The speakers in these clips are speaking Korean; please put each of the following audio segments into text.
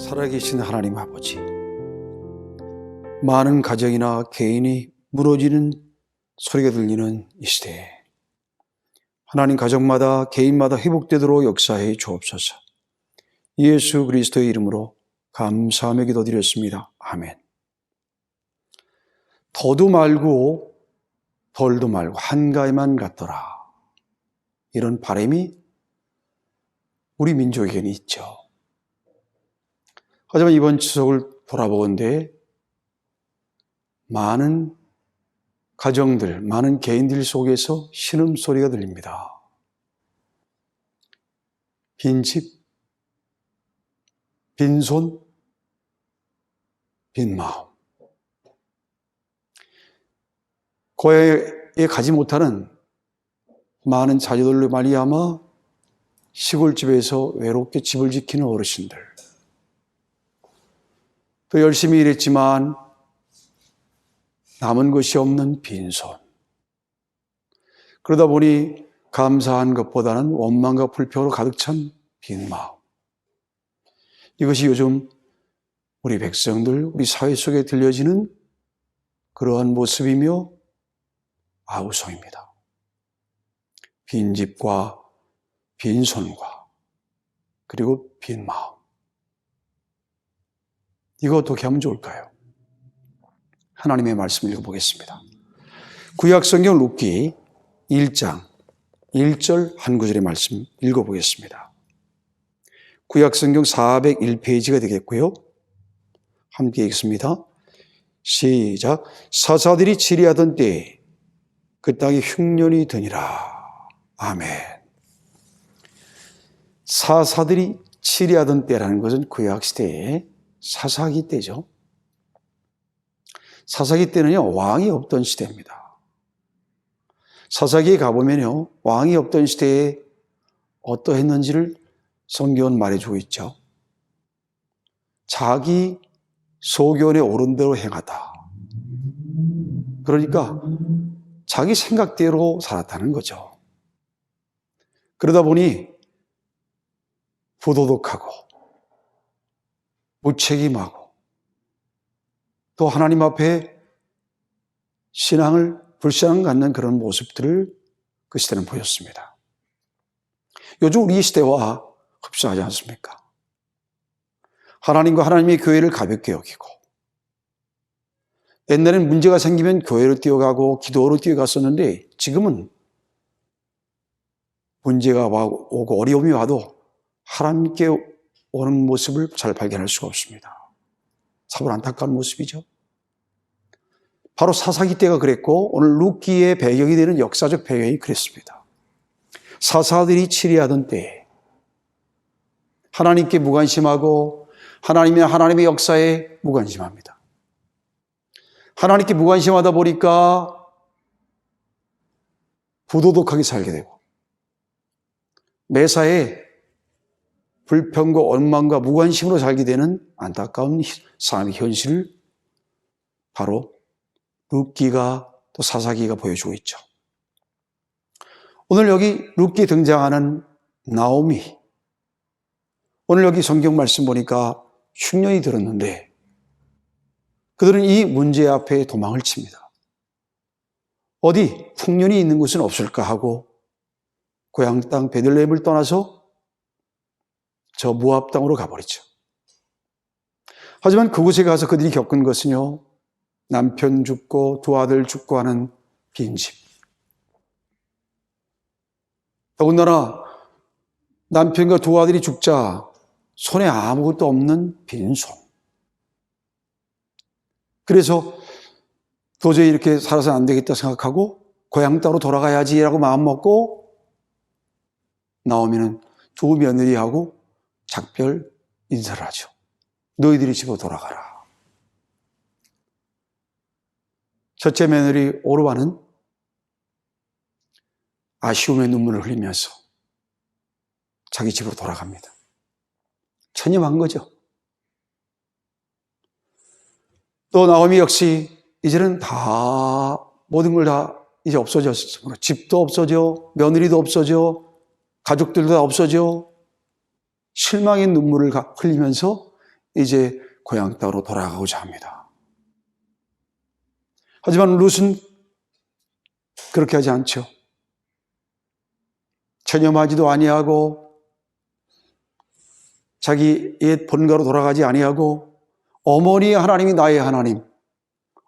살아계신 하나님 아버지, 많은 가정이나 개인이 무너지는 소리가 들리는 이 시대에 하나님 가정마다 개인마다 회복되도록 역사해 주옵소서. 예수 그리스도의 이름으로 감사하며 기도드렸습니다. 아멘. 더도 말고 덜도 말고 한가위만 같더라, 이런 바람이 우리 민족에게는 있죠. 하지만 이번 추석을 돌아보건대 많은 가정들, 많은 개인들 속에서 신음소리가 들립니다. 빈집, 빈손, 빈마음. 고향에 가지 못하는 많은 자녀들로 말미암아 시골집에서 외롭게 집을 지키는 어르신들, 또 열심히 일했지만 남은 것이 없는 빈손. 그러다 보니 감사한 것보다는 원망과 불평으로 가득 찬 빈마음. 이것이 요즘 우리 백성들, 우리 사회 속에 들려지는 그러한 모습이며 아우성입니다. 빈집과 빈손과 그리고 빈마음. 이거 어떻게 하면 좋을까요? 하나님의 말씀을 읽어보겠습니다. 구약성경 룻기 1장 1절 한 구절의 말씀 읽어보겠습니다. 구약성경 401페이지가 되겠고요. 함께 읽습니다. 시작. 사사들이 치리하던 때에 그 땅에 흉년이 드니라. 아멘. 사사들이 치리하던 때라는 것은 구약시대의 사사기 때죠. 사사기 때는요, 왕이 없던 시대입니다. 사사기에 가보면요, 왕이 없던 시대에 어떠했는지를 성경은 말해주고 있죠. 자기 소견에 오른 대로 행하다. 그러니까 자기 생각대로 살았다는 거죠. 그러다 보니 부도덕하고 무책임하고 또 하나님 앞에 신앙을 불신앙 갖는 그런 모습들을 그 시대는 보였습니다. 요즘 우리 시대와 흡사하지 않습니까? 하나님과 하나님의 교회를 가볍게 여기고, 옛날에는 문제가 생기면 교회로 뛰어가고 기도로 뛰어갔었는데 지금은 문제가 오고 어려움이 와도 하나님께 오는 모습을 잘 발견할 수가 없습니다. 참 안타까운 모습이죠. 바로 사사기 때가 그랬고 오늘 룻기의 배경이 되는 역사적 배경이 그랬습니다. 사사들이 치리하던 때에 하나님께 무관심하고 하나님의 역사에 무관심합니다. 하나님께 무관심하다 보니까 부도덕하게 살게 되고 매사에 불평과 원망과 무관심으로 살게 되는 안타까운 삶의 현실을 바로 룻기가 또 사사기가 보여주고 있죠. 오늘 여기 룻기에 등장하는 나오미, 오늘 여기 성경 말씀 보니까 흉년이 들었는데 그들은 이 문제 앞에 도망을 칩니다. 어디 풍년이 있는 곳은 없을까 하고 고향 땅 베들레헴을 떠나서 저 모압 땅으로 가버리죠. 하지만 그곳에 가서 그들이 겪은 것은요, 남편 죽고 두 아들 죽고 하는 빈집. 더군다나 남편과 두 아들이 죽자 손에 아무것도 없는 빈손. 그래서 도저히 이렇게 살아서는 안 되겠다 생각하고 고향 땅으로 돌아가야지라고 마음먹고 나오미는 두 며느리하고 작별 인사를 하죠. 너희들이 집으로 돌아가라. 첫째 며느리 오르바는 아쉬움의 눈물을 흘리면서 자기 집으로 돌아갑니다. 체념한 거죠. 또 나오미 역시 이제는 다 모든 걸 다 이제 없어졌으므로 집도 없어져, 며느리도 없어져, 가족들도 다 없어져, 실망의 눈물을 흘리면서 이제 고향 땅으로 돌아가고자 합니다. 하지만 룻은 그렇게 하지 않죠. 체념하지도 아니하고 자기 옛 본가로 돌아가지 아니하고 어머니의 하나님이 나의 하나님,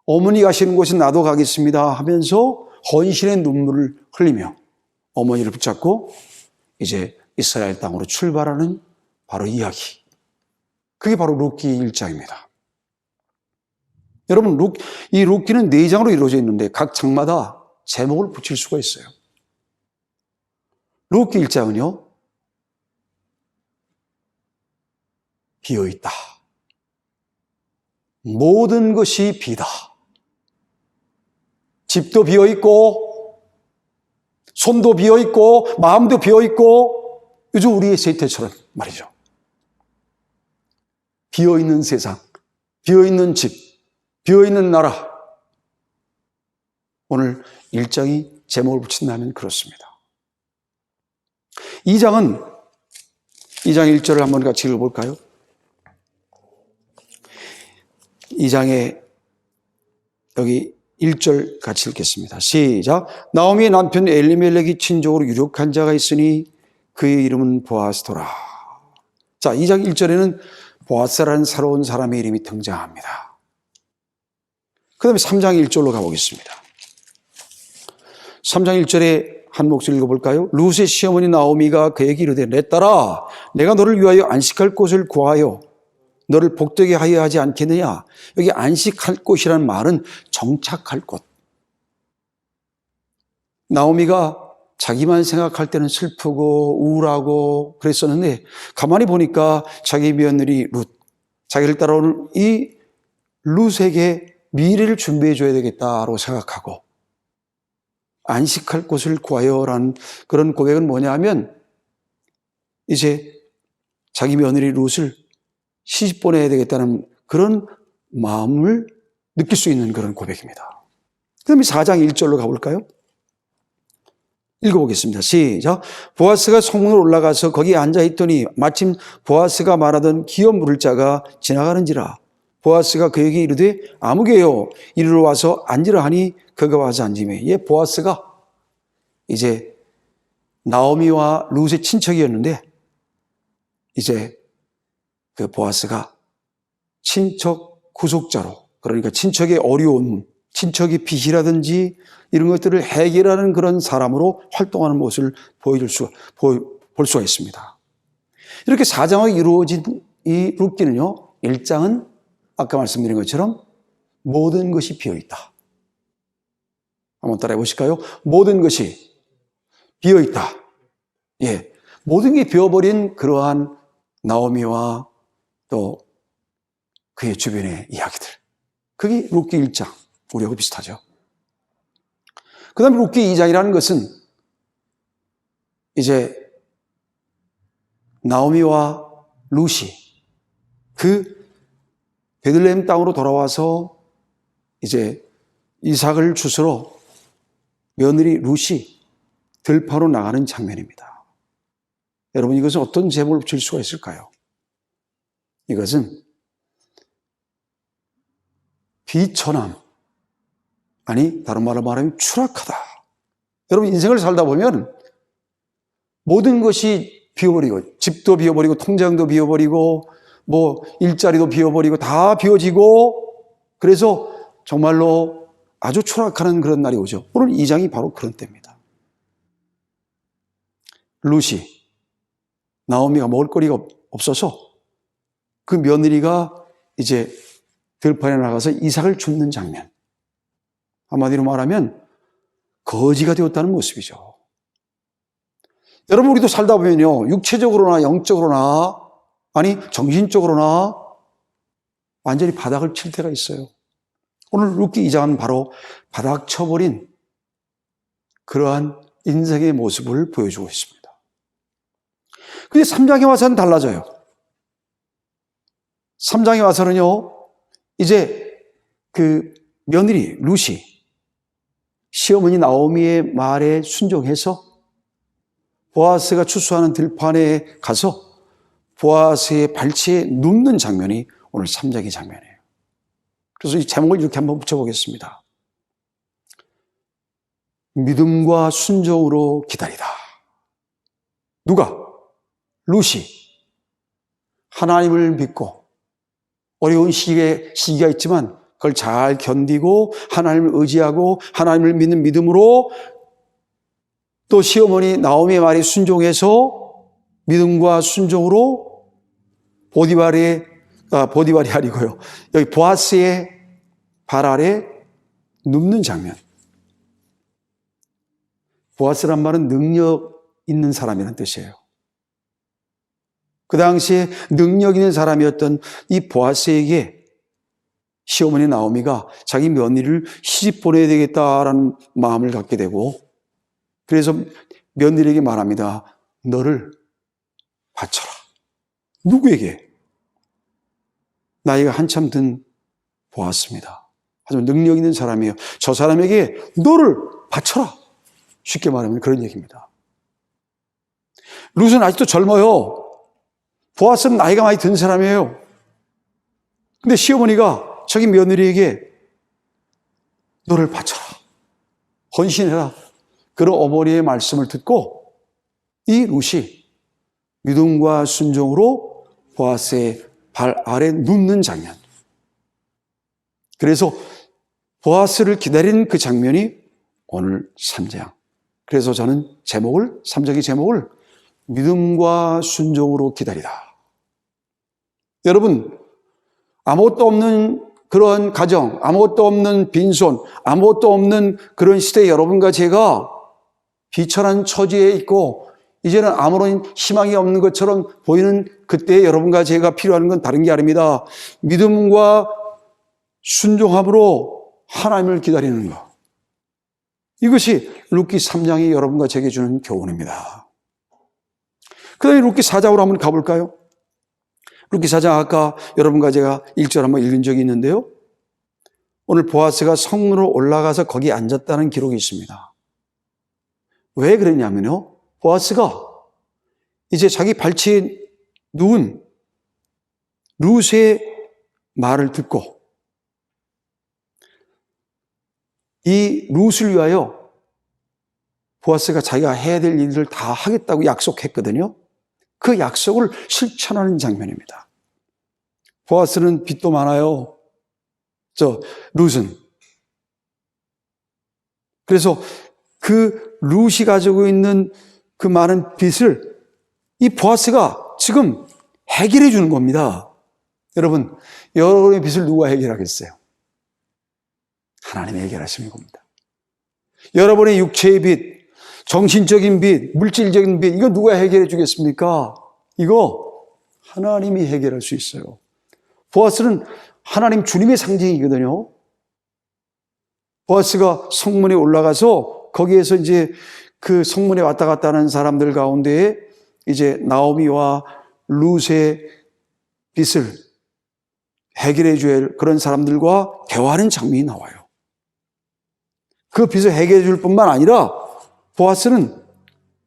어머니 가시는 곳에 나도 가겠습니다 하면서 헌신의 눈물을 흘리며 어머니를 붙잡고 이제 이스라엘 땅으로 출발하는 바로 이야기. 그게 바로 룻기 1장입니다. 여러분, 이 룻기는 4장으로 이루어져 있는데 각 장마다 제목을 붙일 수가 있어요. 룻기 1장은요, 비어있다. 모든 것이 비다. 집도 비어있고, 손도 비어있고, 마음도 비어있고, 요즘 우리의 세태처럼 말이죠. 비어있는 세상, 비어있는 집, 비어있는 나라. 오늘 1장이 제목을 붙인다면 그렇습니다. 2장 1절을 한번 같이 읽어볼까요? 2장에 여기 1절 같이 읽겠습니다. 시작. 나오미의 남편 엘리멜렉이 친족으로 유력한 자가 있으니 그의 이름은 보아스더라. 자, 2장 1절에는 보아스라는 새로운 사람의 이름이 등장합니다. 그 다음에 3장 1절로 가보겠습니다. 3장 1절에 한 목소리 읽어볼까요? 룻의 시어머니 나오미가 그에게 이르되 내 딸아 내가 너를 위하여 안식할 곳을 구하여 너를 복되게 하여 하지 않겠느냐. 여기 안식할 곳이라는 말은 정착할 곳. 나오미가 자기만 생각할 때는 슬프고 우울하고 그랬었는데 가만히 보니까 자기 며느리 룻, 자기를 따라오는 이 룻에게 미래를 준비해 줘야 되겠다고 생각하고 안식할 곳을 구하여라는 그런 고백은 뭐냐 하면 이제 자기 며느리 룻을 시집 보내야 되겠다는 그런 마음을 느낄 수 있는 그런 고백입니다. 그럼 4장 1절로 가볼까요? 읽어보겠습니다. 시작. 보아스가 성문으로 올라가서 거기에 앉아있더니 마침 보아스가 말하던 기어 물을 자가 지나가는지라. 보아스가 그에게 이르되 아무개요 이리로 와서 앉으라 하니 그가 와서 앉으매. 보아스가 이제 나오미와 룻의 친척이었는데 이제 그 보아스가 친척 구속자로, 그러니까 친척의 어려운, 친척의 빚이라든지 이런 것들을 해결하는 그런 사람으로 활동하는 모습을 볼 수가 있습니다. 이렇게 4장이 이루어진 이 룻기는요, 1장은 아까 말씀드린 것처럼 모든 것이 비어있다. 한번 따라해 보실까요? 모든 것이 비어있다. 예, 모든 게 비어버린 그러한 나오미와 또 그의 주변의 이야기들. 그게 룻기 1장, 우리하고 비슷하죠. 그 다음에 룻기 2장이라는 것은 이제 나오미와 룻이 그 베들레헴 땅으로 돌아와서 이제 이삭을 주스러 며느리 룻이 들판으로 나가는 장면입니다. 여러분, 이것은 어떤 제목을 붙일 수가 있을까요? 이것은 비천함, 아니 다른 말로 말하면 추락하다. 여러분, 인생을 살다 보면 모든 것이 비어버리고, 집도 비어버리고, 통장도 비어버리고, 뭐 일자리도 비어버리고, 다 비어지고, 그래서 정말로 아주 추락하는 그런 날이 오죠. 오늘 2장이 바로 그런 때입니다. 룻이, 나오미가 먹을 거리가 없어서 그 며느리가 이제 들판에 나가서 이삭을 줍는 장면. 한마디로 말하면 거지가 되었다는 모습이죠. 여러분, 우리도 살다 보면요, 육체적으로나 영적으로나 아니 정신적으로나 완전히 바닥을 칠 때가 있어요. 오늘 룻기 2장은 바로 바닥 쳐버린 그러한 인생의 모습을 보여주고 있습니다. 근데 3장에 와서는 달라져요. 3장에 와서는요, 이제 그 며느리 룻이 시어머니 나오미의 말에 순종해서 보아스가 추수하는 들판에 가서 보아스의 발치에 눕는 장면이 오늘 3장의 장면이에요. 그래서 이 제목을 이렇게 한번 붙여보겠습니다. 믿음과 순종으로 기다리다. 누가? 룻이 하나님을 믿고 어려운 시기가 있지만 그걸 잘 견디고 하나님을 의지하고 하나님을 믿는 믿음으로 또 시어머니 나오미의 말에 순종해서 믿음과 순종으로 보디발이 아니고요. 여기 보아스의 발 아래 눕는 장면. 보아스란 말은 능력 있는 사람이라는 뜻이에요. 그 당시에 능력 있는 사람이었던 이 보아스에게 시어머니 나오미가 자기 며느리를 시집 보내야 되겠다라는 마음을 갖게 되고 그래서 며느리에게 말합니다. 너를 바쳐라. 누구에게? 나이가 한참 든 보았습니다. 하지만 능력 있는 사람이에요. 저 사람에게 너를 바쳐라. 쉽게 말하면 그런 얘기입니다. 룻은 아직도 젊어요. 보아스는 나이가 많이 든 사람이에요. 근데 시어머니가 자기 며느리에게 너를 바쳐라. 헌신해라. 그런 어머니의 말씀을 듣고 이 룻이 믿음과 순종으로 보아스의 발 아래 눕는 장면. 그래서 보아스를 기다리는 그 장면이 오늘 3장. 그래서 저는 3장의 제목을 믿음과 순종으로 기다리다. 여러분, 아무것도 없는 그런 가정, 아무것도 없는 빈손, 아무것도 없는 그런 시대에 여러분과 제가 비천한 처지에 있고 이제는 아무런 희망이 없는 것처럼 보이는 그때에 여러분과 제가 필요한 건 다른 게 아닙니다. 믿음과 순종함으로 하나님을 기다리는 것. 이것이 룻기 3장이 여러분과 제게 주는 교훈입니다. 그 다음에 룻기 4장으로 한번 가볼까요? 룻기 4장 아까 여러분과 제가 1절 한번 읽은 적이 있는데요. 오늘 보아스가 성문으로 올라가서 거기 앉았다는 기록이 있습니다. 왜 그랬냐면요. 보아스가 이제 자기 발치에 누운 룻의 말을 듣고 이 룻을 위하여 보아스가 자기가 해야 될 일을 다 하겠다고 약속했거든요. 그 약속을 실천하는 장면입니다. 보아스는 빚도 많아요. 룻은. 그래서 그 룻이 가지고 있는 그 많은 빚을 이 보아스가 지금 해결해 주는 겁니다. 여러분, 여러분의 빚을 누가 해결하겠어요? 하나님이 해결하시는 겁니다. 여러분의 육체의 빚, 정신적인 빚, 물질적인 빚, 이거 누가 해결해 주겠습니까? 이거 하나님이 해결할 수 있어요. 보아스는 하나님 주님의 상징이거든요. 보아스가 성문에 올라가서 거기에서 이제 그 성문에 왔다 갔다 하는 사람들 가운데에 이제 나오미와 룻의 빚을 해결해 줄 그런 사람들과 대화하는 장면이 나와요. 그 빚을 해결해 줄 뿐만 아니라 보아스는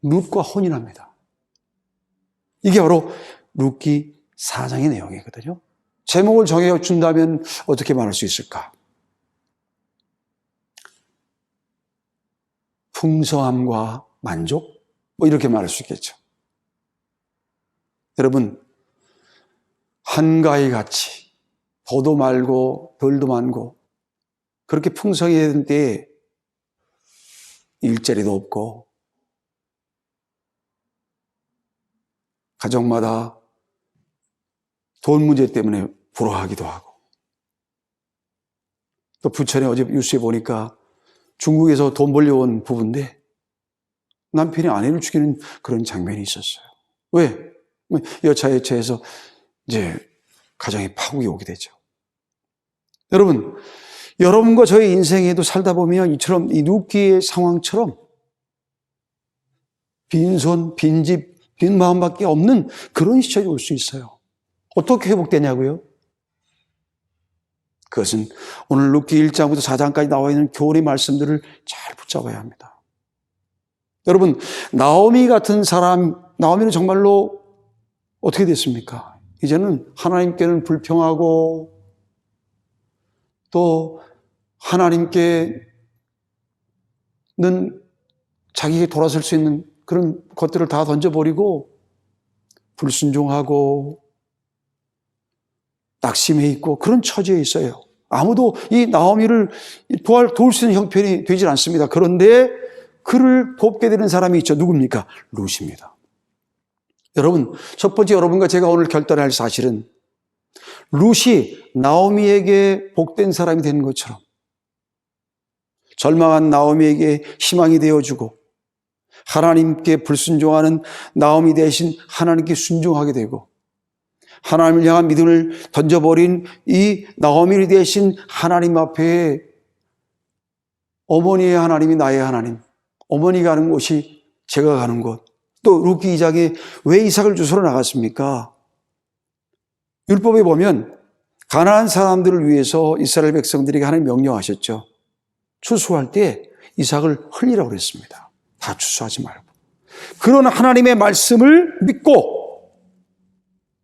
룻과 혼인합니다. 이게 바로 룻기 4장의 내용이거든요. 제목을 정해준다면 어떻게 말할 수 있을까? 풍성함과 만족? 이렇게 말할 수 있겠죠. 여러분, 한가위 같이 더도 말고 덜도 많고 그렇게 풍성해야 되는 때에 일자리도 없고 가정마다 돈 문제 때문에 불화하기도 하고 또 부천에 어제 뉴스에 보니까 중국에서 돈 벌려온 부부인데 남편이 아내를 죽이는 그런 장면이 있었어요. 왜? 여차여차해서 이제 가정에 파국이 오게 되죠. 여러분, 여러분과 저의 인생에도 살다 보면 이처럼 이 룻기의 상황처럼 빈손, 빈집, 빈 마음밖에 없는 그런 시절이 올 수 있어요. 어떻게 회복되냐고요? 그것은 오늘 룻기 1장부터 4장까지 나와 있는 교훈의 말씀들을 잘 붙잡아야 합니다. 여러분, 나오미 같은 사람, 나오미는 정말로 어떻게 됐습니까? 이제는 하나님께는 불평하고 또 하나님께는 자기에게 돌아설 수 있는 그런 것들을 다 던져버리고 불순종하고 낙심해 있고 그런 처지에 있어요. 아무도 이 나오미를 도울 수 있는 형편이 되질 않습니다. 그런데 그를 돕게 되는 사람이 있죠. 누굽니까? 룻입니다. 여러분, 첫 번째 여러분과 제가 오늘 결단할 사실은 룻이 나오미에게 복된 사람이 되는 것처럼 절망한 나오미에게 희망이 되어주고 하나님께 불순종하는 나오미 대신 하나님께 순종하게 되고 하나님을 향한 믿음을 던져버린 이 나오미 대신 하나님 앞에 어머니의 하나님이 나의 하나님, 어머니가 가는 곳이 제가 가는 곳. 또 룻기 2장에 왜 이삭을 주소로 나갔습니까? 율법에 보면 가나안 사람들을 위해서 이스라엘 백성들에게 하나님 명령하셨죠. 추수할 때 이삭을 흘리라고 그랬습니다. 다 추수하지 말고. 그런 하나님의 말씀을 믿고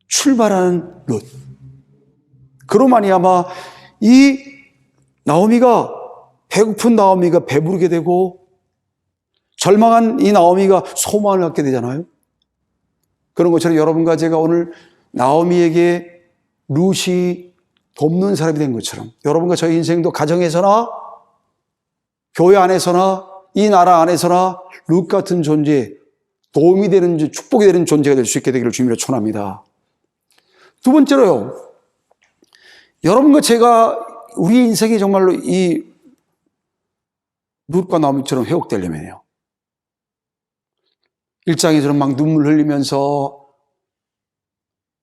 출발하는 룻. 그로 말미암아 이 나오미가 배고픈 나오미가 배부르게 되고 절망한 이 나오미가 소망을 갖게 되잖아요. 그런 것처럼 여러분과 제가 오늘 나오미에게 룻이 돕는 사람이 된 것처럼 여러분과 저희 인생도 가정에서나 교회 안에서나 이 나라 안에서나 룻 같은 존재, 도움이 되는, 축복이 되는 존재가 될 수 있게 되기를 주님으로 축원합니다. 두 번째로요, 여러분과 제가 우리 인생이 정말로 이 룻과 나오미처럼 회복되려면요, 1장에서는 막 눈물 흘리면서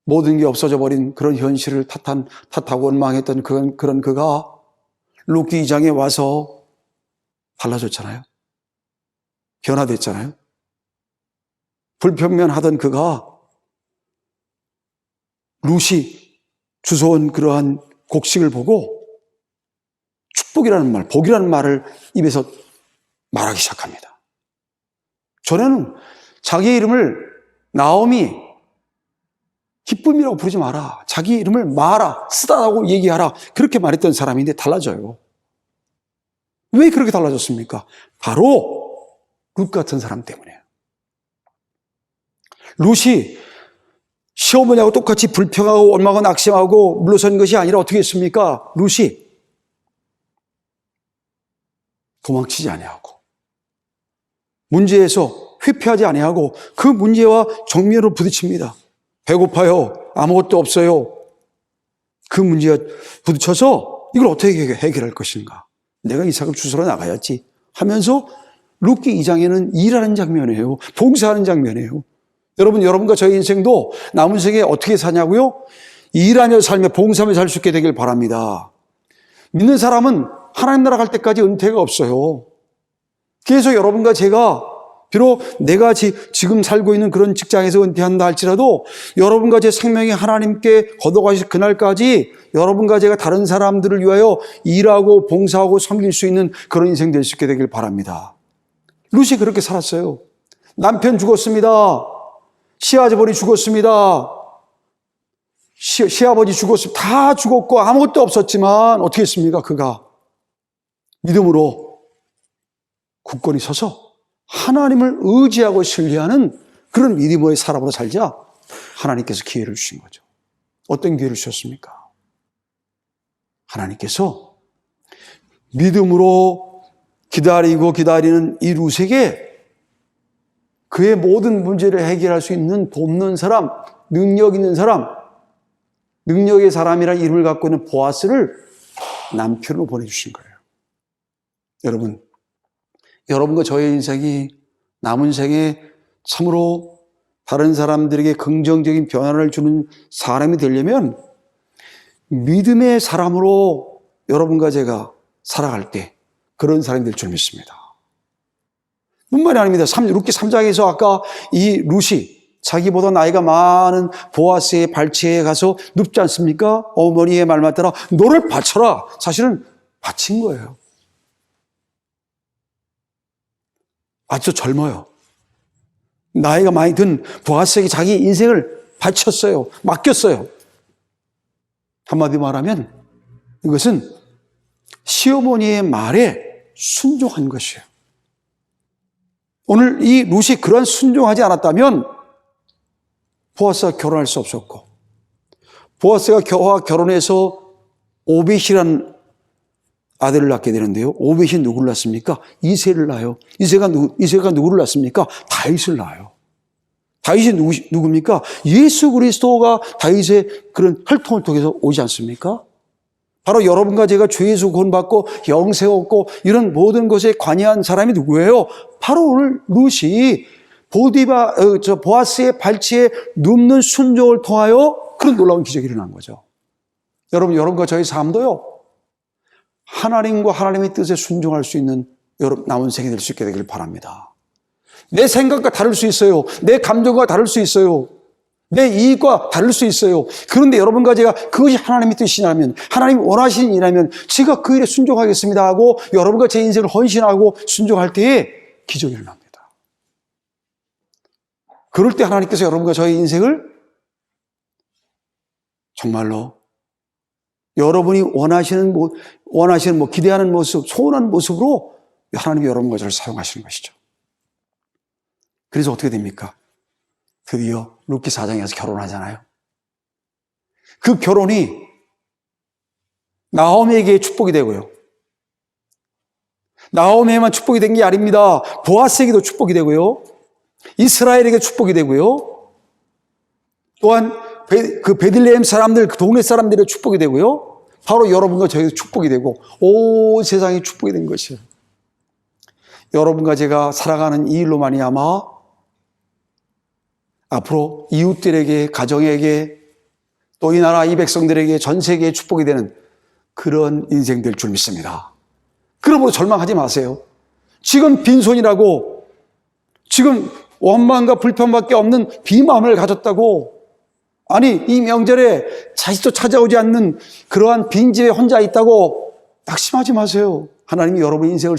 모든 게 없어져 버린 그런 현실을 탓하고 원망했던 그런 그가 룻기 2장에 와서 달라졌잖아요. 변화됐잖아요. 불평면하던 그가 룻이 주워온 그러한 곡식을 보고 축복이라는 말, 복이라는 말을 입에서 말하기 시작합니다. 전에는 자기 이름을 나오미, 기쁨이라고 부르지 마라. 자기 이름을 마라, 쓰다라고 얘기하라. 그렇게 말했던 사람인데 달라져요. 왜 그렇게 달라졌습니까? 바로 룻 같은 사람 때문에요. 룻이 시어머니하고 똑같이 불평하고 원망하고 낙심하고 물러선 것이 아니라 어떻게 했습니까? 룻이 도망치지 아니하고 문제에서 회피하지 아니하고 그 문제와 정면으로 부딪힙니다. 배고파요. 아무것도 없어요. 그 문제와 부딪혀서 이걸 어떻게 해결할 것인가? 내가 이삭을 주스러 나가야지 하면서 룻기 2장에는 일하는 장면이에요. 봉사하는 장면이에요. 여러분과 저희 인생도 남은 생에 어떻게 사냐고요? 일하며 살며 봉사하며 살 수 있게 되길 바랍니다. 믿는 사람은 하나님 나라 갈 때까지 은퇴가 없어요. 그래서 여러분과 제가 비록 내가 지금 살고 있는 그런 직장에서 은퇴한다 할지라도 여러분과 제 생명이 하나님께 걷어가실 그날까지 여러분과 제가 다른 사람들을 위하여 일하고 봉사하고 섬길 수 있는 그런 인생 될 수 있게 되길 바랍니다. 룻이 그렇게 살았어요. 남편 죽었습니다. 시아버지 죽었습니다. 시아버지 죽었습니다. 다 죽었고 아무것도 없었지만 어떻게 했습니까? 그가 믿음으로 굳건히 서서 하나님을 의지하고 신뢰하는 그런 믿음의 사람으로 살자 하나님께서 기회를 주신 거죠. 어떤 기회를 주셨습니까? 하나님께서 믿음으로 기다리는 이 룻에게 그의 모든 문제를 해결할 수 있는 돕는 사람, 능력 있는 사람, 능력의 사람이라는 이름을 갖고 있는 보아스를 남편으로 보내주신 거예요. 여러분과 저의 인생이 남은 생에 참으로 다른 사람들에게 긍정적인 변화를 주는 사람이 되려면 믿음의 사람으로 여러분과 제가 살아갈 때 그런 사람이 될 줄 믿습니다. 뿐만이 아닙니다. 룻기 3장에서 아까 이 룻이 자기보다 나이가 많은 보아스의 발치에 가서 눕지 않습니까? 어머니의 말만 따라 너를 바쳐라. 사실은 바친 거예요. 아주 젊어요. 나이가 많이 든 보아스에게 자기 인생을 바쳤어요. 맡겼어요. 한마디 말하면 이것은 시어머니의 말에 순종한 것이에요. 오늘 이 룻이 그러한 순종하지 않았다면 보아스가 결혼할 수 없었고, 보아스가 결혼해서 오벳이라는 아들을 낳게 되는데요. 오벳이 누구를 낳습니까? 이새를 낳아요. 이새가 누구를 낳습니까? 다윗을 낳아요. 다윗이 누굽니까? 예수 그리스도가 다윗의 그런 혈통을 통해서 오지 않습니까? 바로 여러분과 제가 주 예수 구원받고 영생 얻고 이런 모든 것에 관여한 사람이 누구예요? 바로 오늘 룻이 보아스의 발치에 눕는 순종을 통하여 그런 놀라운 기적이 일어난 거죠. 여러분과 저희 삶도요, 하나님과 하나님의 뜻에 순종할 수 있는 남은 생이 될 수 있게 되길 바랍니다. 내 생각과 다를 수 있어요. 내 감정과 다를 수 있어요. 내 이익과 다를 수 있어요. 그런데 여러분과 제가 그것이 하나님의 뜻이라면, 하나님이 원하시는 일이라면 제가 그 일에 순종하겠습니다 하고 여러분과 제 인생을 헌신하고 순종할 때에 기적이 일어납니다. 그럴 때 하나님께서 여러분과 저의 인생을 정말로 여러분이 원하시는 기대하는 모습, 소원하는 모습으로 하나님이 여러분과 저를 사용하시는 것이죠. 그래서 어떻게 됩니까? 드디어 룻기 4장에서 결혼하잖아요. 그 결혼이 나오미에게 축복이 되고요. 나오미에만 축복이 된 게 아닙니다. 보아스에게도 축복이 되고요. 이스라엘에게 축복이 되고요. 또한 그 베들레헴 사람들, 그 동네 사람들의 축복이 되고요. 바로 여러분과 저에게 축복이 되고 온 세상에 축복이 된 것이에요. 여러분과 제가 살아가는 이 일로 말미암아 앞으로 이웃들에게, 가정에게, 또 이 나라 이 백성들에게 전 세계에 축복이 되는 그런 인생 될 줄 믿습니다. 그러므로 절망하지 마세요. 지금 빈손이라고, 지금 원망과 불평밖에 없는 비마음을 가졌다고, 아니 이 명절에 자식도 찾아오지 않는 그러한 빈집에 혼자 있다고 낙심하지 마세요. 하나님이 여러분의 인생을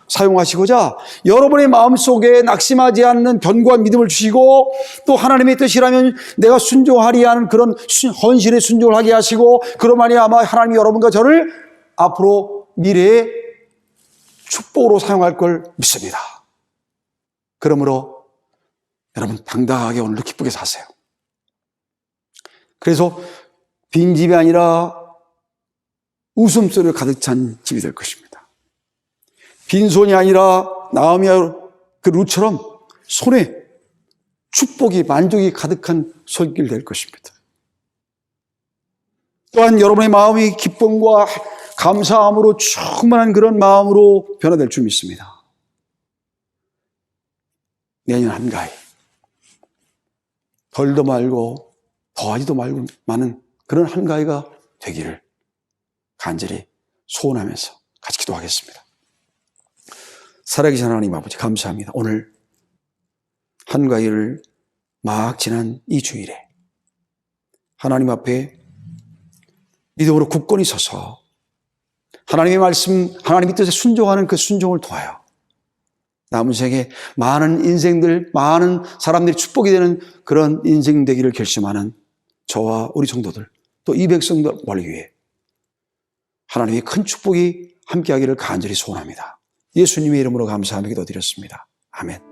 사용하시고자 여러분의 마음속에 낙심하지 않는 견고한 믿음을 주시고, 또 하나님의 뜻이라면 내가 순종하리 하는 그런 헌신의 순종을 하게 하시고, 그러하니 아마 하나님이 여러분과 저를 앞으로 미래의 축복으로 사용할 걸 믿습니다. 그러므로 여러분 당당하게 오늘도 기쁘게 사세요. 그래서 빈집이 아니라 웃음소리로 가득 찬 집이 될 것입니다. 빈손이 아니라 나오미와 그 룻처럼 손에 축복이, 만족이 가득한 손길 될 것입니다. 또한 여러분의 마음이 기쁨과 감사함으로 충만한 그런 마음으로 변화될 줄 믿습니다. 내년 한가위 덜도 말고 더하지도 말고 많은 그런 한가위가 되기를 간절히 소원하면서 같이 기도하겠습니다. 살아계신 하나님 아버지 감사합니다. 오늘 한가위를 막 지난 이 주일에 하나님 앞에 믿음으로 굳건히 서서 하나님의 말씀, 하나님의 뜻에 순종하는 그 순종을 통하여 남은 생에 많은 인생들, 많은 사람들이 축복이 되는 그런 인생 되기를 결심하는 저와 우리 성도들, 또 이 백성들 위해 하나님의 큰 축복이 함께하기를 간절히 소원합니다. 예수님의 이름으로 감사하며 기도드렸습니다. 아멘.